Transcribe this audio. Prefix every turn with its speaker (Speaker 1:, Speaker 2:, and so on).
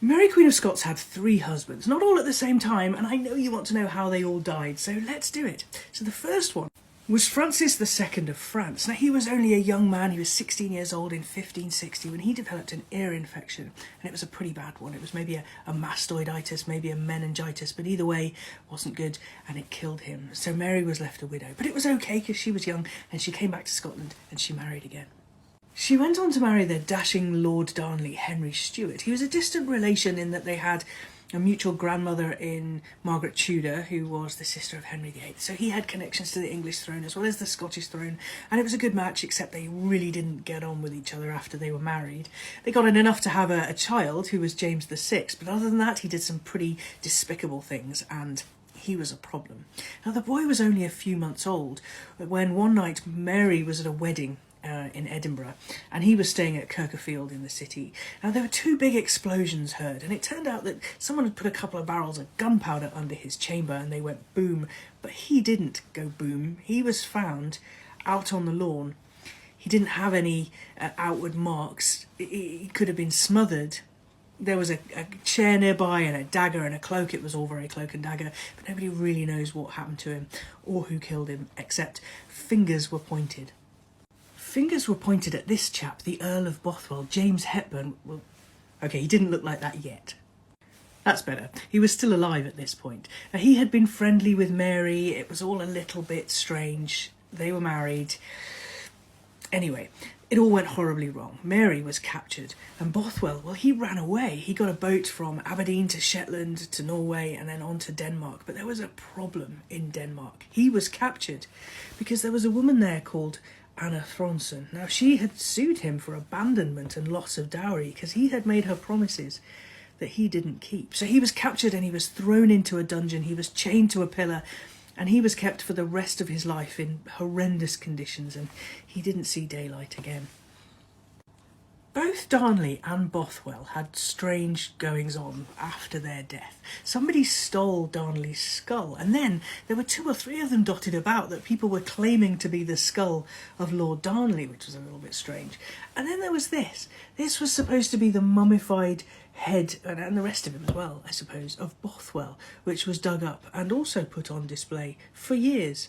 Speaker 1: Mary Queen of Scots had 3 husbands, not all at the same time, and I know you want to know how they all died, so let's do it. So the first one was Francis II of France. Now, he was only a young man, he was 16 years old in 1560 when he developed an ear infection, and it was a pretty bad one. It was maybe a mastoiditis, maybe a meningitis, but either way, wasn't good, and it killed him. So Mary was left a widow, but it was okay because she was young, and she came back to Scotland, and she married again. She went on to marry the dashing Lord Darnley, Henry Stuart. He was a distant relation in that they had a mutual grandmother in Margaret Tudor, who was the sister of Henry VIII. So he had connections to the English throne as well as the Scottish throne, and it was a good match, except they really didn't get on with each other after they were married. They got on enough to have a child, who was James VI, but other than that, he did some pretty despicable things, and he was a problem. Now, the boy was only a few months old when one night Mary was at a wedding in Edinburgh, and he was staying at Kirkerfield in the city. Now, there were 2 big explosions heard, and it turned out that someone had put a couple of barrels of gunpowder under his chamber, and they went boom, but he didn't go boom. He was found out on the lawn. He didn't have any outward marks. He could have been smothered. There was a chair nearby and a dagger and a cloak. It was all very cloak and dagger, but nobody really knows what happened to him or who killed him, except fingers were pointed. Fingers were pointed at this chap, the Earl of Bothwell, James Hepburn. Well, okay, he didn't look like that yet. That's better. He was still alive at this point. Now, he had been friendly with Mary. It was all a little bit strange. They were married. Anyway, it all went horribly wrong. Mary was captured, and Bothwell, well, he ran away. He got a boat from Aberdeen to Shetland to Norway and then on to Denmark. But there was a problem in Denmark. He was captured because there was a woman there called Anna Thronson. Now, she had sued him for abandonment and loss of dowry because he had made her promises that he didn't keep. So he was captured and he was thrown into a dungeon. He was chained to a pillar, and he was kept for the rest of his life in horrendous conditions, and he didn't see daylight again. Both Darnley and Bothwell had strange goings-on after their death. Somebody stole Darnley's skull, and then there were 2 or 3 of them dotted about that people were claiming to be the skull of Lord Darnley, which was a little bit strange. And then there was this. This was supposed to be the mummified head, and the rest of him as well, I suppose, of Bothwell, which was dug up and also put on display for years.